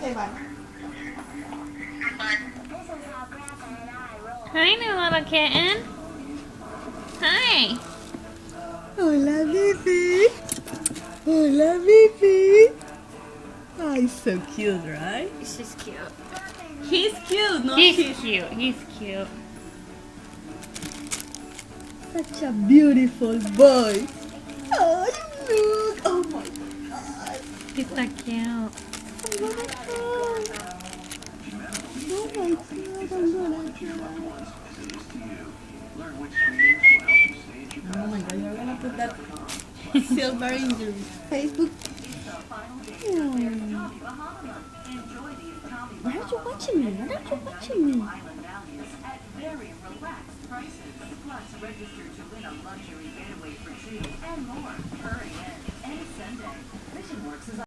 Say bye. Hi, new little kitten. Hi. Hola, baby. Hola, baby. Oh, he's so cute, right? She's cute. He's cute, no? He's cute. He's cute. Such a beautiful boy. Oh, look. Oh, my God. He's so cute. Oh, my God. Oh, my God. Oh, my God. You're going to put that silver in your Facebook. Why are you watching me? Why are you watching me? Register to win a luxury getaway for two and more. Hurry in. Any Sunday. Vision Works is